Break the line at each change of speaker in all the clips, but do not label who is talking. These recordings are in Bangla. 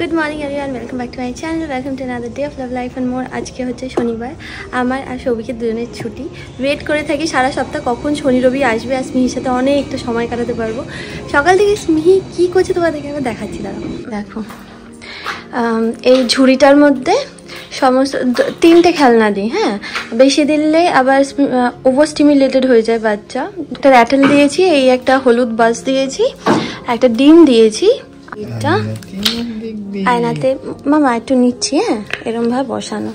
Good morning everyone, welcome back to my channel, welcome to another day of love life and more. আজকে হচ্ছে শনিবার, আমার আর সৌভিকের দুজনের ছুটি। ওয়েট করে থাকি সারা সপ্তাহ কখন শনি রবি আসবে আর স্মিহির সাথে অনেক একটু সময় কাটাতে পারবো। সকাল থেকে স্মিহি কী করছে তোমাদেরকে আমি দেখাচ্ছি। দেখো এই ঝুড়িটার মধ্যে সমস্ত 3টে খেলনা দিই। হ্যাঁ, বেশি দিলে আবার ওভার স্টিমুলেটেড হয়ে যায় বাচ্চা। একটা র্যাটেল দিয়েছি, এই একটা হলুদ বাস দিয়েছি, একটা ডিম দিয়েছি। এটা আয়নাতে মামা একটু নিচ্ছি। হ্যাঁ, এরম ভাবে বসানো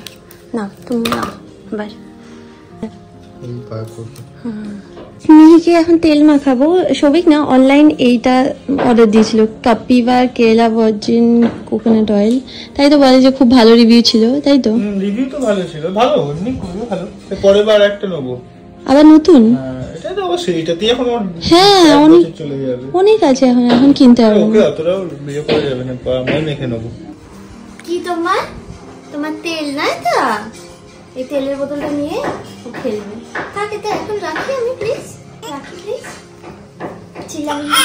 না, তুমি না বাস। স্মিহিকে এখন তেল মাখাবো। সবিক না অনলাইন এইটা অর্ডার দিয়েছিল, কাপিভা কেলা ভার্জিন কোকোনাট অয়েল। তাই তো বলে যে খুব ভালো রিভিউ ছিল, তাই তো?
রিভিউ তো ভালো ছিল, ভালো এমনি খুবই ভালো। পরের বার একটা নেবো,
আবার নতুন।
এটা তো অবশ্যই, এটাতেই এখন
হ্যাঁ অনেক চলে যাবে, অনেক আছে এখন কিনতে হবে।
ওকে অতটাও বিয়ে করা যাবে না, আমি মেখে নেবো।
কি তোমার তেল নাই তো? এই তেলের বোতলটা নিয়ে ও খেলবে। তাকে তো এখন রাখি আমি, প্লিজ রাখি প্লিজ। চিল্লাবি না।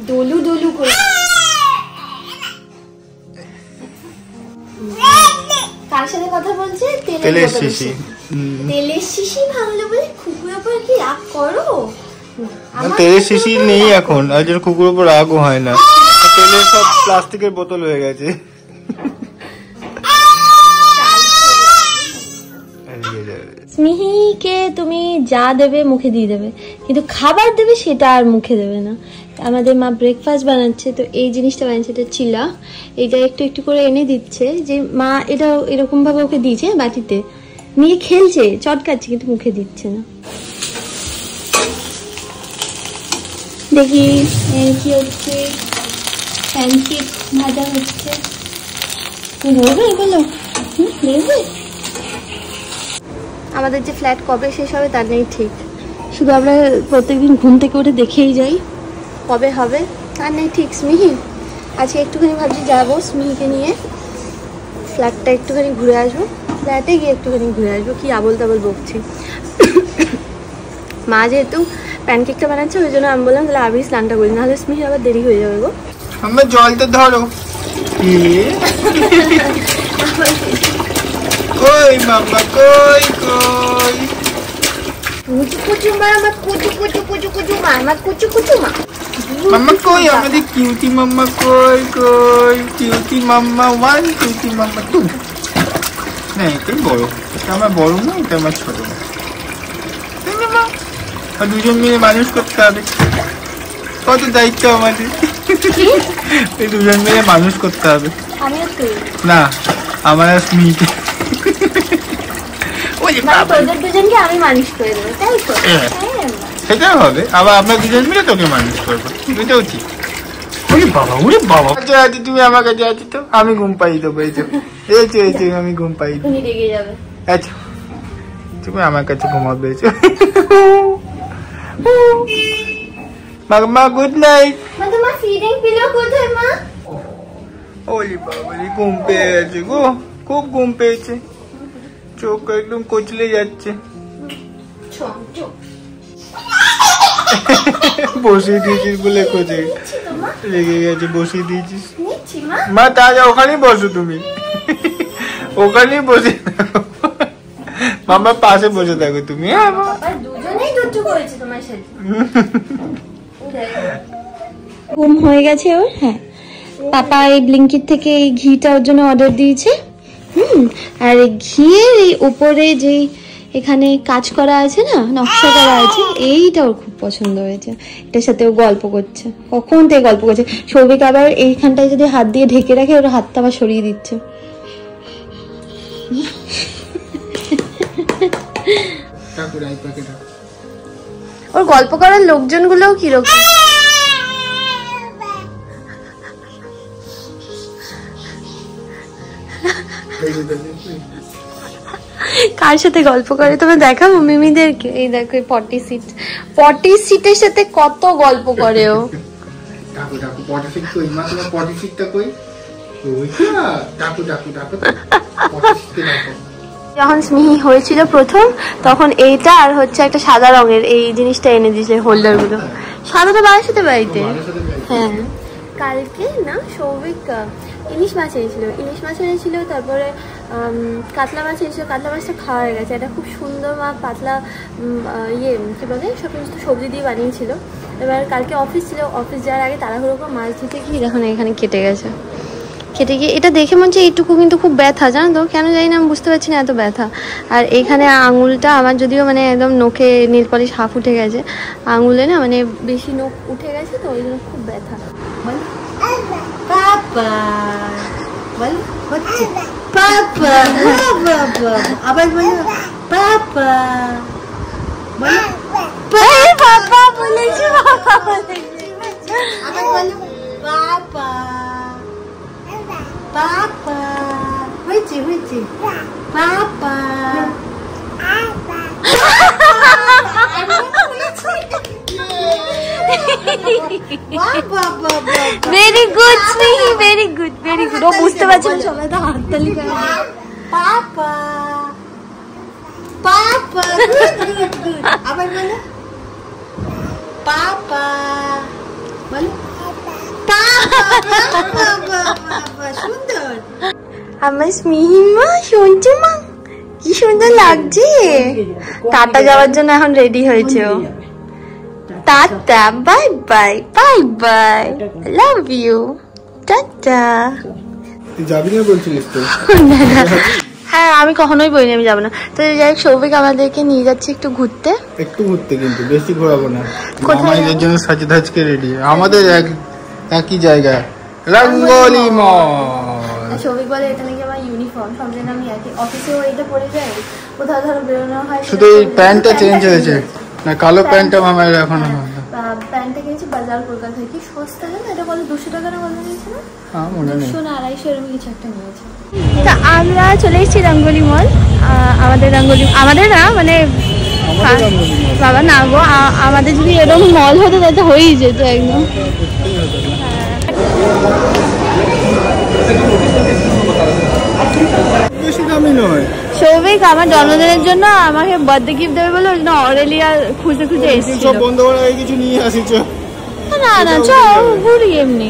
দোলু দোলু করে কার সাথে কথা বলছে? তেলের শিশি। তেলের শিশি ভাঙলো বলে কুকুরের উপর কি রাগ করো?
তেলের শিশি নেই এখন, আর যেন কুকুরের উপর রাগও হয় না। তেলের সব প্লাস্টিকের বোতল হয়ে গেছে।
স্মিহিকে তুমি যা দেবে মুখে দিয়ে দেবে, কিন্তু খাবার দেবে সেটা আর মুখে দেবে না। আমাদের মা ব্রেকফাস্ট বানাচ্ছে, তো এই জিনিসটা বানাচ্ছে, এটা চিলা। এটা একটু একটু করে এনে দিচ্ছে, যে মা এটা এরকম ভাবে ওকে দিয়েছে বাটিতে নিয়ে খেলছে, চটকাচ্ছে, কিন্তু মুখে দিচ্ছে না। দেখি কি হচ্ছে, প্যানকেক ভাজা হচ্ছে। ধরবে এগুলো? দেখবে আমাদের যে ফ্ল্যাট কবে শেষ হবে তার নেই ঠিক, শুধু আমরা প্রত্যেকদিন ঘুম থেকে উঠে দেখেই যাই কবে হবে, তার নেই ঠিক। স্মিহি আজকে একটুখানি ভাবছি যাবো স্মিহিকে নিয়ে ফ্ল্যাটটা একটুখানি ঘুরে আসবো, ফ্ল্যাটে গিয়ে একটুখানি ঘুরে আসবো। কি আবল তাবল বকছি। মা যেহেতু প্যানকেকটা বানাচ্ছে ওই জন্য আমি বললাম তাহলে আমি স্নানটা করি, নাহলে স্মিহি আবার দেরি হয়ে যাবে গো।
আমরা জলটা ধরো। কই মাম্মা কই কই?
কুচু কুচু মা, আমার কুচু কুচু কুচু কুচু মা, আমার কুচু কুচু মা।
মাম্মা কই আমাদের কিউটি মাম্মা কই কই? কিউটি মাম্মা 1, কিউটি মাম্মা 2। না এটাই বড়, এটা আমার বড় না, এটা আমার ছোট। আর দুজন মিলে মানুষ করতে হবে, কত দায়িত্ব আমাদের। এই দুজন মিলে মানুষ করতে হবে। না আমার আর স্মিহিকে
আমি মানুষ করে দেবো, তাই তো?
সেটাও হবে, আবার আমরা দুজন মিলে তোকে মানুষ করবো, এটাও ঠিক। ওরে বাবা ওরে বাবা, আচ্ছা তুমি আমার কাছে আছি তো, আমি ঘুম পাই দেবো। এই যে আমি ঘুম পাই দেবো। আচ্ছা তুমি আমার কাছে ঘুমাবে। মা গুড নাইট।
তোমার ফিডিং পিলো কোথায় মা?
ওলি বাবা রে, ঘুম পেয়ে গেছে গো, খুব ঘুম পেয়েছে, চোখ একদম কচলে যাচ্ছে। বসিয়ে দিয়েছিস বলে কোচে লেগে গেছে, বসিয়ে দিয়েছিস। মা তাহলে ওখানেই বসো, তুমি ওখানেই বসে থাকো, মামার পাশে বসে থাকো তুমি। হ্যাঁ
ঘুম হয়ে গেছে ওর। হ্যাঁ, পাপা এই ব্লিঙ্কিট থেকে এই ঘিটা ওর জন্য অর্ডার দিয়েছে। আর এই ঘিয়ের এই উপরে যে এখানে কাজ করা আছে না, নকশা করা আছে, এইটা ওর খুব পছন্দ হয়েছে। এটার সাথে ও গল্প করছে, কখন থেকে গল্প করছে। সৌভিক আবার এইখানটায় যদি হাত দিয়ে ঢেকে রাখে, ওর হাতটা আবার সরিয়ে দিচ্ছে। ওর গল্প করার লোকজনগুলোও কিরকম। কার সাথে গল্প করে তুমি দেখাবো মিমিদেরকে? এই দেখো পটি সিটের সাথে কত গল্প করে ও। যখন স্মিহি হয়েছিল প্রথম তখন এইটা আর হচ্ছে একটা সাদা রঙের এই জিনিসটা এনে দিয়েছে, হোল্ডার গুলো। সাদাটা বাসাতে বাড়িতে। হ্যাঁ কালকে না সৌভিক ইলিশ মাছ এনেছিল, ইলিশ মাছ এনেছিল, তারপরে কাতলা মাছ এনেছিল। কাতলা মাছটা খাওয়া হয়ে গেছে। এটা খুব সুন্দর মা পাতলা কী বলে সমস্ত সবজি দিয়ে বানিয়েছিল। এবার কালকে অফিস ছিল, অফিস যাওয়ার আগে তাড়াহুড়ো করে মাছ ধুতে গিয়ে দেখুন এখানে কেটে গেছে। কেটে গিয়ে এটা দেখে মনে হচ্ছে এইটুকু কিন্তু খুব ব্যথা, জানো তো কেন জানি না, আমি বুঝতে পারছি না এত ব্যথা। আর এখানে আঙুলটা আমার যদিও মানে একদম নখে নীল পলিশ হাফ উঠে গেছে, আঙুলে না মানে বেশি নখ উঠে গেছে, তো ওই জন্য খুব ব্যথা।
পাপা বল হচ্ছে পাপা, আবার বলো পাপা, বলো
পাপা বলেছি, পাপা বলেছি,
আবার বলো পাপা, পাপা হয়েছে হয়েছে পাপা।
Very good Snehi, very good, very good. ও বুঝতে পারছে না, সবাই তো হাততালি করে।
পাপা পাপা, গুড গুড। আবার বলো পাপা, বলো পাপা, সুন্দর।
আমার স্মিহিমা শুনছো মা, কি সুন্দর লাগছে। টাটা যাওয়ার জন্য এখন রেডি হয়েছে ও। Tata, bye bye, bye bye, love you, tata.
তুই যাবি না বলছিলিস তো?
হ্যাঁ আমি কখনোই বলিনি আমি যাবো না। তো যাই হোক সৌভিক আমাদেরকে নিয়ে যাচ্ছে একটু ঘুরতে।
একটু ঘুরতে, কিন্তু বেশি ঘোরাবো না।
কোথায়?
আমাদের জন্য সাজে ধাজকে রেডি, আমাদের একই জায়গায় রঙ্গোলি মল।
সৌভিক বলে এটা নাকি আমার ইউনিফর্ম, সব দিন আমি একই অফিসেও এটা পরে যাই, কোথাও ধরো বেরোনো হয়।
শুধু এই প্যান্টটা চেঞ্জ হয়েছে, না কালো প্যান্টটা আমার এখন
প্যান্টটা কিনেছি বাজার কলকাতা থেকে, সস্তা না, এটা বলে 200 টাকা না বলে দিয়েছে না,
মনে নেই,
200 না 250 এরকম কিছু একটা নিয়েছে। তা আমরা চলে এসেছি রঙ্গোলি মল। আমাদের রঙ্গোলি, আমাদের না মানে বাবা না গো, আমাদের যদি এরকম মল হতো তাহলে হয়েই যেত একদম।
বেশি দামি নয়।
সৌভিক আমার জন্মদিনের জন্য আমাকে বার্থডে গিফট দেবে বলে ওই জন্য অরেলিয়া খুঁজে খুঁজে এসেছিল।
সব বন্ধ করা হয়ে কিছু নিয়ে আসি, চ
না না চল ঘুরি এমনি।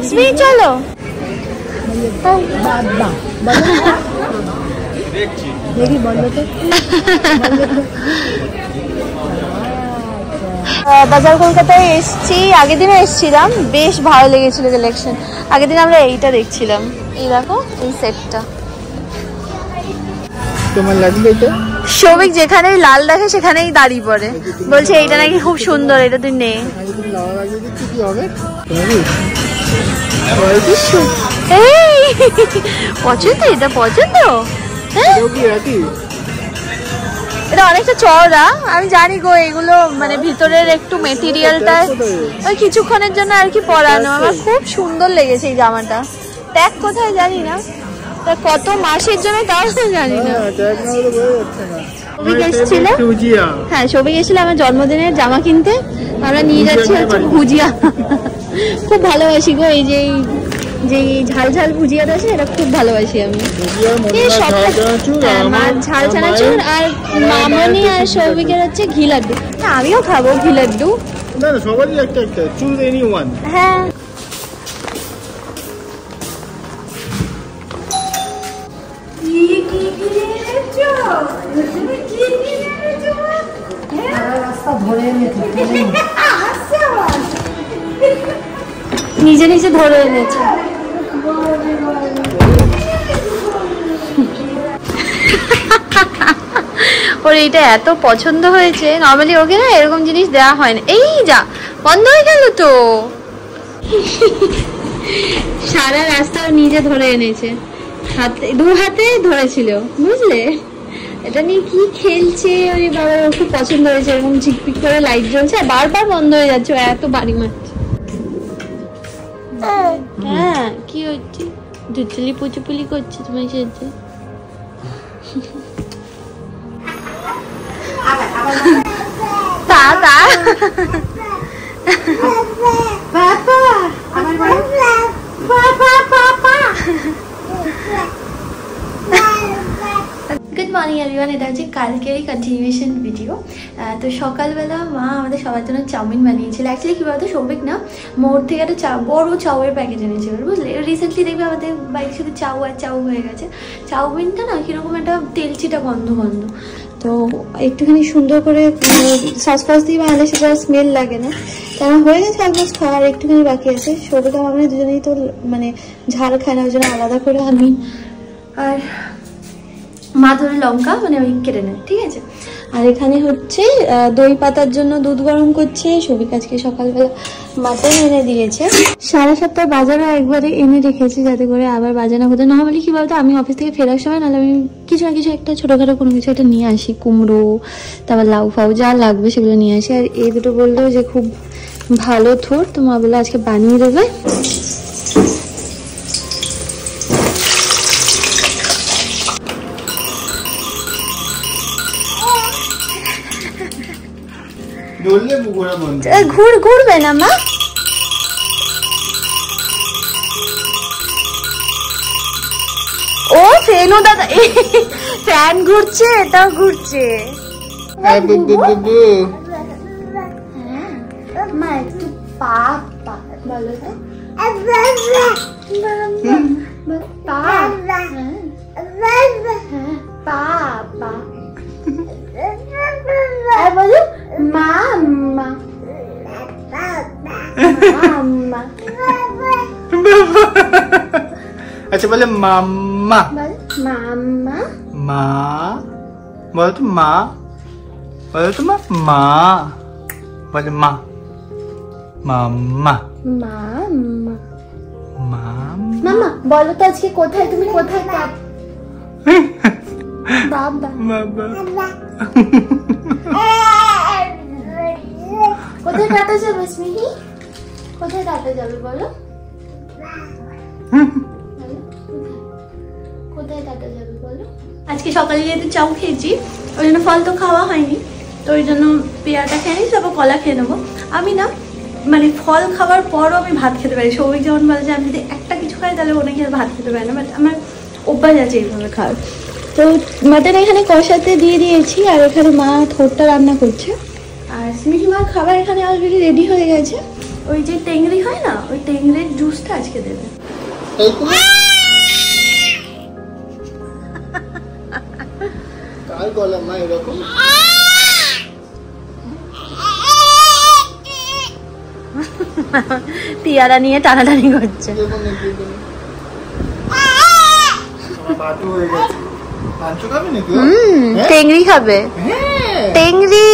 স্মিহি চলো। বাজার কলকাতায় এসছি, আগের দিনও এসছিলাম, বেশ ভালো লেগেছিল কালেকশন। আগের দিন আমরা এইটা দেখছিলাম, এই দেখো এই সেটটা।
তোমার লাগবে এটা?
সৌভিক যেখানেই লাল দেখে সেখানেই দাঁড়িয়ে পড়ে, বলছে এইটা নাকি খুব সুন্দর, এটা তুই নে।
কি হবে
এই পছন্দ, এটা পছন্দ। হ্যাঁ এটা অনেকটা চওড়া, আমি জানি গো এগুলো মানে ভিতরের একটু মেটেরিয়ালটা ওই কিছুক্ষণের জন্য আর কি পরানো। আমার খুব সুন্দর লেগেছে এই জামাটা। ট্যাগ কোথায় জানি না, তা কত মাসের জন্য তাও জানি না। সৌভিক এসেছিল, হ্যাঁ সৌভিক এসেছিল আমার জন্মদিনের জামা কিনতে, আমরা নিয়ে যাচ্ছি হচ্ছে ভুজিয়া। খুব ভালোবাসি গো এই যে ঝাল ঝাল ভুজিয়াটা আছে, এটা খুব ভালোবাসি আমি। মাছ ঝাল চানাচুর আর মামনি আর সৌভিকের হচ্ছে ঘি লাড্ডু। আমিও খাবো ঘি লাড্ডু।
না না সবারই একটা একটা, চুজ এনি ওয়ান।
হ্যাঁ নিজে নিজে ধরে এনেছে। ওর এইটা এত পছন্দ হয়েছে, নর্মালি ওকে না এরকম জিনিস দেওয়া হয় না। এই যা বন্ধ হয়ে গেল তো, সারা রাস্তা নিজে ধরে এনেছে, হাতে দু হাতে ধরেছিল বুঝলে। এটা নিয়ে কি খেলছে, ওই বাবা খুব পছন্দ হয়েছে, এরকম ঝিকপিক করে লাইট জ্বলছে আর বারবার বন্ধ হয়ে যাচ্ছে, এত বাড়ি মারছে। হ্যাঁ কি হচ্ছে, দুচুলি পুচুপুলি করছে তোমার সাথে। তা তা গুড মর্নিং এভরিওয়ান, এটা হচ্ছে কালকেরই কন্টিনিউয়েশন ভিডিও। তো সকালবেলা মা আমাদের সবার জন্য চাউমিন বানিয়েছিল। অ্যাকচুয়ালি কী বলতো, সৌভিক না মোড় থেকে একটা বড়ো চাউয়ের প্যাকেট এনেছিল, বুঝলে। রিসেন্টলি দেখবে আমাদের বাড়িতে শুধু চাউ আর চাউ হয়ে গেছে। চাউমিনটা না কীরকম একটা তেলচিটা গন্ধ গন্ধ, তো একটুখানি সুন্দর করে সস ফস দিয়ে বানালে সেটা স্মেল লাগে না। কারণ হয়ে গেছে অলমোস্ট খাওয়ার, একটুখানি বাকি আছে। সৌভিক আমরা দুজনেই তো মানে ঝাল খায় না, ওই জন্য আলাদা করে আমি আর মা ধরে লঙ্কা মানে ওই কেটে নেয়, ঠিক আছে। আর এখানে হচ্ছে দই পাতার জন্য দুধ গরম করছে। সৌভিক আজকে সকালবেলা মাটন এনে দিয়েছে। 7:30 বাজারও একবারে এনে রেখেছি যাতে করে আবার বাজানো হতো না। হলে কি বলতো, আমি অফিস থেকে ফেরার সময় নাহলে আমি কিছু না কিছু একটা ছোটোখাটো কোনো কিছু একটা নিয়ে আসি, কুমড়ো তারপর লাউ ফাউ যা লাগবে সেগুলো নিয়ে আসি। আর এই দুটো বললো যে খুব ভালো থোর, তো মা বললো আজকে বানিয়ে দেবে। ঘুরবে না মা, ও ফ্যানও দাদা ফ্যান ঘুরছে, এটাও ঘুরছে। মা একটু পাপা বলো তো, পাপা বলো মাম্মা মাম্মা।
আচ্ছা বলে মাম্মা,
মাম্মা
মা বলো তো, মা বলো তো, মা বলে মা, মাম্মা
মাম্মা
মাম্মা
বলো তো আজকে কোথায়, তুমি কোথায় বাবা
বাবা
কোথায় কাটা যাবে স্মিহি, কোথায় কাটা যাবে বলো, কোথায় কাটা যাবে বলো। আজকে সকালে যেহেতু চাউ খেয়েছি ওই জন্য ফল তো খাওয়া হয়নি, তো ওই জন্য পেয়ারাটা খেয়ে নিই, তারপর কলা খেয়ে নেবো। আমি না মানে ফল খাওয়ার পরও আমি ভাত খেতে পারি। সৌভিক যখন বলে যে আমি যদি একটা কিছু খাই তাহলে অনেকে ভাত খেতে পারে না, বাট আমার অভ্যাস আছে এইভাবে খাওয়ার। তো মাটন এখানে কষাতে দিয়ে দিয়েছি, আর এখানে মা থোরটা রান্না করছে। আর স্মিহি মার খাবার এখানে অলরেডি রেডি হয়ে গেছে। ওই যে টেংরি হয় না, ওই টেংরির জুসটা আজকে দেবে।
কার গলা মা এরকম?
পিয়ারা নিয়ে টানাটানি করছে। টেংরি খাবে, টেংরি।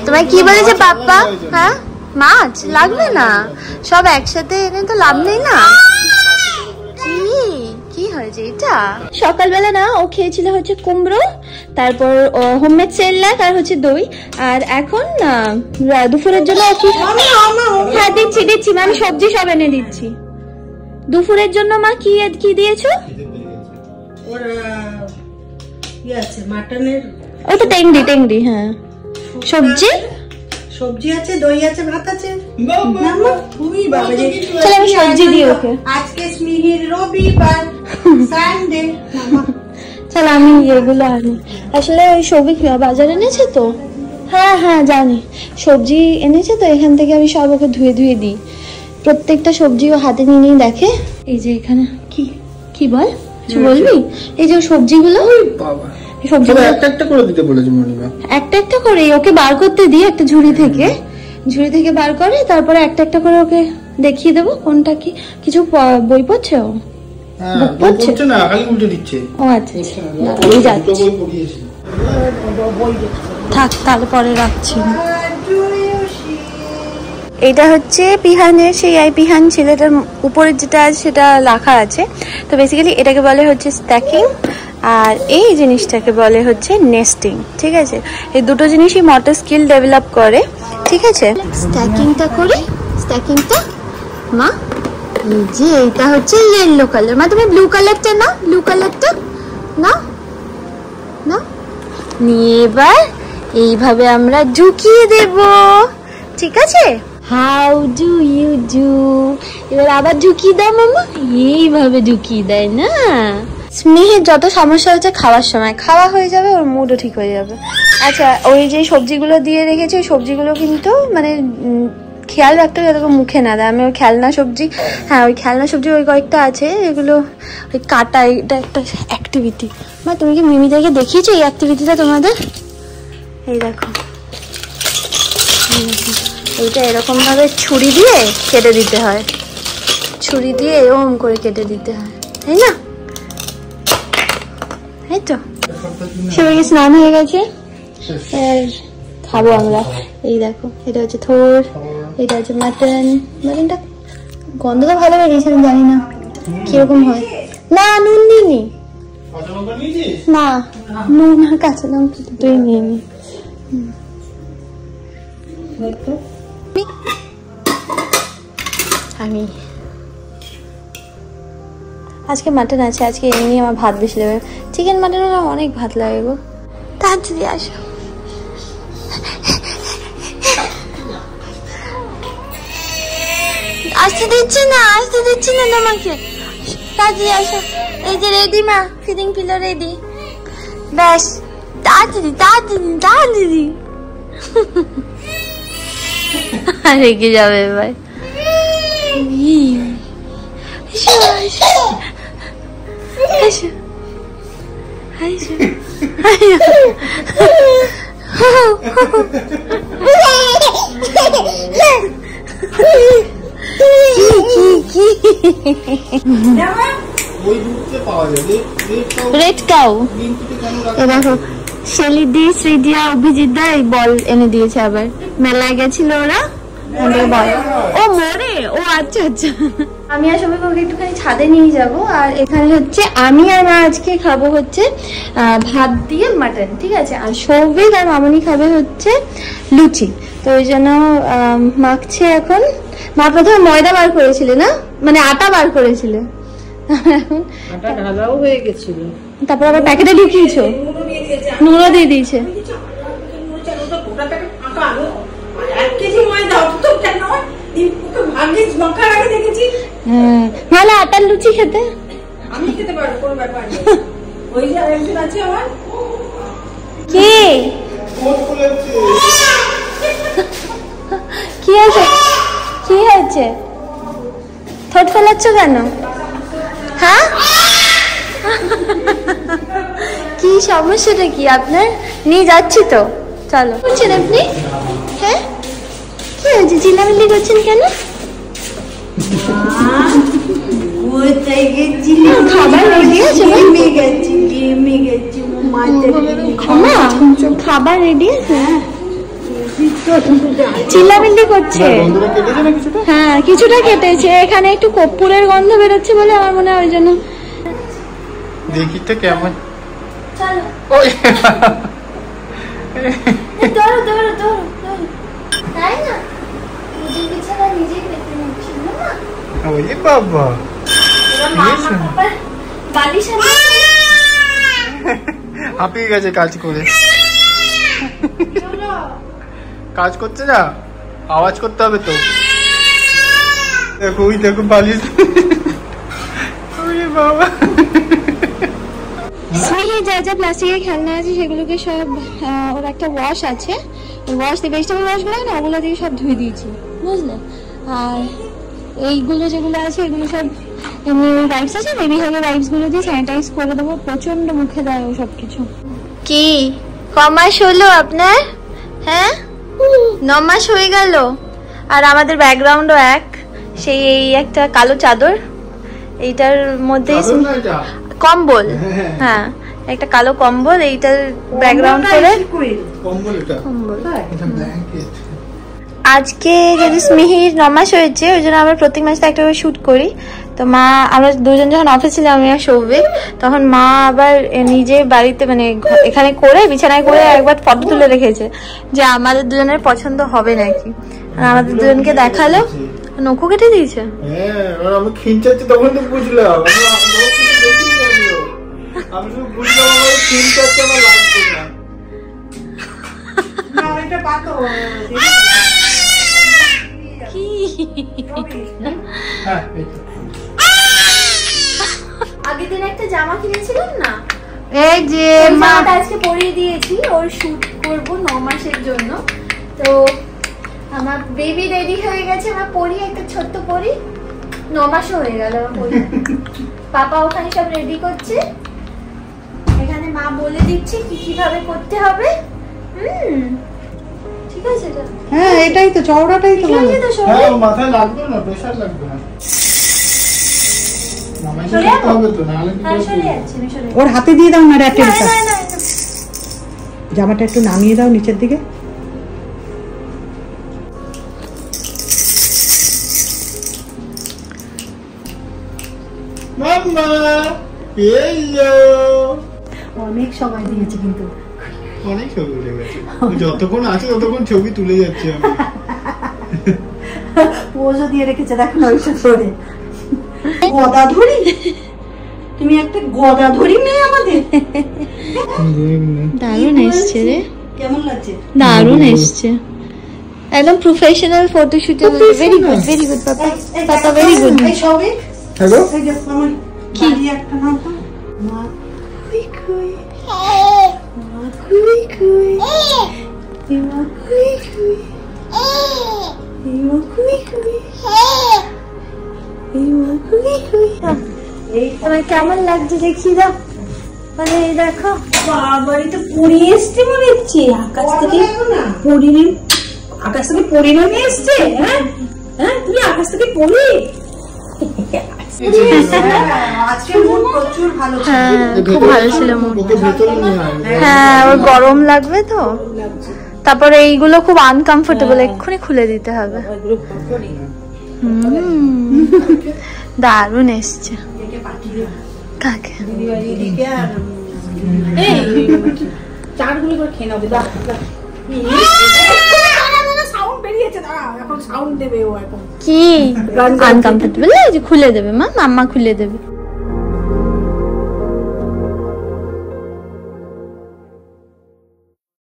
তোমায় কি বলেছে পাপ্পা? হ্যাঁ মাছ লাগবে না, সব একসাথে এনে তো লাভ নেই না। কি হয়েছে এটা? সকালবেলা না ও খেয়েছিল হচ্ছে কুমড়ো, তারপর হোমমেড সেরেলাক আর হচ্ছে দই। আর এখন দুপুরের জন্য কি? হ্যাঁ দিচ্ছি আমি সবজি সব এনে দিচ্ছি। দুপুরের জন্য মা কি কি দিয়েছো? ওই তো টেংরি। হ্যাঁ
সবজি আছে, দই আছে, ভাত আছে।
চলো আমি সবজি দিই ওকে।
আজকে স্মিহির রবিবার, সানডে।
চলো আমি এগুলো আনি। আসলে ওই সৌভিক বাজার এনেছে তো, হ্যাঁ জানি সবজি এনেছে তো, এখান থেকে আমি সব ওকে ধুয়ে দিই। প্রত্যেকটা সবজি ও হাতে নিয়ে দেখে। এই যে এখানে কি বল কিছু বলবি? এই যে সবজিগুলো
একটা করে দিতে বলেছি মনিমা,
একটা করে ওকে বার করতে দিই একটা ঝুড়ি থেকে বার করে, তারপরে একটা করে ওকে দেখিয়ে দেবো কোনটা কি। কিছু বই পড়ছে ও?
পড়ছে না, খালি উল্টে দিচ্ছে।
ও আচ্ছা যাচ্ছি, থাক তাহলে পরে রাখছি। এটা হচ্ছে পিহানের সেই পিহান ছেলেটার উপরে যেটা আছে সেটা লেখা আছে। তো বেসিক্যালি এটাকে বলে হচ্ছে স্ট্যাকিং, আর এই জিনিসটাকে বলে হচ্ছে নেস্টিং, ঠিক আছে। এই দুটো জিনিসই মোটর স্কিল ডেভেলপ করে, ঠিক আছে। স্ট্যাকিংটা মা, এই যে এটা হচ্ছে ইয়েলো কালার। মা তুমি ব্লু কালারটা না, না নিয়ে এবার এইভাবে আমরা ঢুকিয়ে দেব, ঠিক আছে। How do you do? এবার আবার ঢুকিয়ে দাও মামা, এইভাবে ঢুকিয়ে দেয় না। স্নেহের যত সমস্যা হচ্ছে খাওয়ার সময়, খাওয়া হয়ে যাবে ওর মুডও ঠিক হয়ে যাবে। আচ্ছা, ওই যে সবজিগুলো দিয়ে রেখেছি ওই সবজিগুলো কিন্তু মানে খেয়াল রাখতে হবে যাতে মুখে না দেয়। আমি ওই খেলনা সবজি, হ্যাঁ ওই খেলনা সবজি ওই কয়েকটা আছে এগুলো ওই কাটা, এটা একটা অ্যাক্টিভিটি। মা তুমি কি মিমিদেরকে দেখিয়েছো এই অ্যাক্টিভিটিটা তোমাদের? এই দেখো এইটা এরকম ভাবে ছুরি দিয়ে কেটে দিতে হয়, ছুরি দিয়ে এরকম করে কেটে দিতে হয়, তাই না? এই তো সবাই স্নান হয়ে গেছে, খাবো আমরা। এই দেখো এটা হচ্ছে থোর, এটা হচ্ছে মাটন। মাটনটা গন্ধটা ভালো বেরিয়েছে, আমি জানি না কিরকম হয়। না নুন দিইনি, না নুন আর কাঁচা লঙ্কা দুটোই নিয়ে নি। আমি আজকে মাটন আছে, আজকে এমনি আমার ভাত বেশি লাগবে। চিকেন মাটন হলে অনেক ভাত লাগে গো। তাড়াতাড়ি আসো। আসতে দিচ্ছি না, আসতে দিচ্ছি না তোমাকে, তাড়াতাড়ি আসো। এই যে রেডি মা, ফিডিং পিলো রেডি, ব্যাস তাড়াতাড়ি তাড়াতাড়ি তাড়াতাড়ি। রেগে যাবে এবার। রেড কাউ দেখো, শেলিদি, শ্রীদিয়া, অভিজিৎ দা এই বল এনে দিয়েছে। আবার মেলায় গেছিল ওরা, বল ও মোরে, ও আচ্ছা আচ্ছা। আমি আর সবাই ওকে একটুখানি ছাদে নিয়ে যাব। আর এখানে হচ্ছে আমি আর মা আজকে খাবো হচ্ছে ভাত দিয়ে মাটন, ঠিক আছে। আর সৌভিক আর মামনি খাবে হচ্ছে লুচি। তো ওই জন্য মাখছে এখন। মা প্রথমে ময়দা বার করেছিল না, মানে আটা বার করেছিল,
আটা ঢালাও হয়ে গেছিল,
তারপর আবার প্যাকেটে ঢুকিয়েছো, নুনও দিয়ে দিয়েছে। নাহলে আটার লুচি খেতে
আমি খেতে পারবো, কোনো ব্যাপার নেই। ওই যে আরেকজন আছে আমার,
কি কি আছে, কি হয়েছে, ঠোঁট ফেলাচ্ছ কেন? হ্যাঁ কি সমস্যাটা কি আপনার? নিয়ে যাচ্ছি তো, চলো। করছেন আপনি? হ্যাঁ কি হয়েছে, চিল্লামিল্লি করছেন কেন? খাবার রেডি আছে? খাবার রেডি আছে? চিল্লামিল্লি করছে। হ্যাঁ কিছুটা কেটেছে, এখানে একটু কর্পূরের গন্ধ বেরোচ্ছে বলে আমার মনে হয় ওই জন্য।
দেখি তো কেমন।
তাই না, নিজের বিছানা নিজেই পেতে নিচ্ছিল না।
ওরে বাবা, হাঁপিয়ে গেছে কাজ করে। কাজ করছে না, আওয়াজ করতে হবে তো। দেখো ওই দেখো বালিশ। ওরে বাবা,
স্নেহে যা যা প্লাস্টিকের খেলনা আছে সেগুলোকে সব ওর একটা ওয়াশ আছে, ওয়াশ দিয়ে ভেজিটেবল ওয়াশ গুলো না ওগুলো দিয়ে সব ধুয়ে দিয়েছি, বুঝলে। আর এইগুলো যেগুলো আছে এগুলো সব এমনি ওয়াইপস আছে, বেবি হেয়ার ওয়াইপস গুলো দিয়ে স্যানিটাইজ করে দেবো। প্রচন্ড মুখে দেয় ও সব কিছু। কি কমাস হলো আপনার? হ্যাঁ 9 মাস হয়ে গেল। আর আমাদের ব্যাকগ্রাউন্ডও এক, সেই এই একটা কালো চাদর, এইটার মধ্যে কম্বল, হ্যাঁ একটা কালো কম্বল, এইটার ব্যাকগ্রাউন্ড করে কম্বল। আজকে যদি স্মিহির 9 মাস হয়েছে ওই জন্য আমরা প্রত্যেক মাসে একটা করে শুট করি। তো মা, আমরা দুজন যখন অফিস ছিলাম আমি আর সৌভিক, তখন মা আবার নিজে বাড়িতে মানে এখানে করে বিছানায় করে একবার ফটো তুলে রেখেছে যে আমাদের দুজনের পছন্দ হবে নাকি। আর আমাদের দুজনকে দেখালো, নখও কেটে দিয়েছে।
হ্যাঁ আমি খিঞ্চাচ্ছি তখন তো বুঝলাম, আমি শুধু বুঝলাম আমার খিঞ্চাচ্ছি, আমার লাগছে না।
আগের দিন একটা জামা কিনেছিলাম না,
এই যে মা
জামাটা আজকে পরিয়ে দিয়েছি, ওর শুট করব 9 মাসের জন্য। তো আমার বেবি রেডি হয়ে গেছে, আমার পরি একটা ছোট্ট পরি, 9 মাসও হয়ে গেল আমার পরি। পাপা ওখানে সব রেডি করছে, এখানে মা বলে দিচ্ছে কি কিভাবে করতে হবে। ঠিক আছে এটা?
হ্যাঁ এটাই তো চওড়াটাই তো
ঠিক
ভালো।
আছে তো সব?
হ্যাঁ, মাথায় লাগবে না, প্রেসার লাগবে না। মামাই
সরে
করতে
যাবো?
হবে তো, নাহলে কি
হ্যাঁ
করে
সরে
করবে?
যাচ্ছে, আমি সরে
ওর হাতে দিয়ে দাও না র্যাটেলটা।
না, না, না,
জামাটা একটু নামিয়ে দাও নিচের দিকে।
মাম্মা, hello।
অনেক সময় দিয়েছে কিন্তু।
অনেক ছবি তুলে গেছে, যতক্ষণ আছে ততক্ষণ ছবি তুলে যাচ্ছি আমি।
পোজও দিয়ে রেখেছে দেখো না ওইসব করে। গদাধরি, তুমি একটা গদাধরি মেয়ে আমাদের।
দারুণ এসছে রে,
কেমন লাগছে?
দারুণ এসছে, একদম প্রফেশনাল ফটোশুটের মতো। ভেরি গুড, ভেরি গুড পাপা, পাপা ভেরি গুড।
এই সবে
হ্যালো,
এই যে আমার কি একটা নাম তো মা কুই কুই, মা কুই কুই, মা কুই কুই, মা কুই কুই, মা কুই কুই।
এই তোমার কেমন লাগছে দেখি দাও, মানে এই দেখো।
বাবা এটা পরি এসছে মনে হচ্ছে, আকাশ থেকে পরি, আকাশ থেকে পরি নেমে এসছে। হ্যাঁ হ্যাঁ, তুমি আকাশ থেকে পরি।
আজকে মুড প্রচুর ভালো ছিল।
হ্যাঁ খুব ভালো ছিল মুড।
ওকে ভেতরে নিয়ে আসবে।
হ্যাঁ ওর গরম লাগবে তো, তারপরে এইগুলো খুব আনকমফোর্টেবল, এক্ষুনি খুলে দিতে হবে। দারুণ এসছে। কাকে
চারগুলি করে খেয়ে নেবে। সাউন্ড বেরিয়েছে, দাঁড়া এখন সাউন্ড দেবে ও এখন।
কি আনকমফোর্টেবল, খুলে দেবে মা, মাম্মা খুলে দেবে।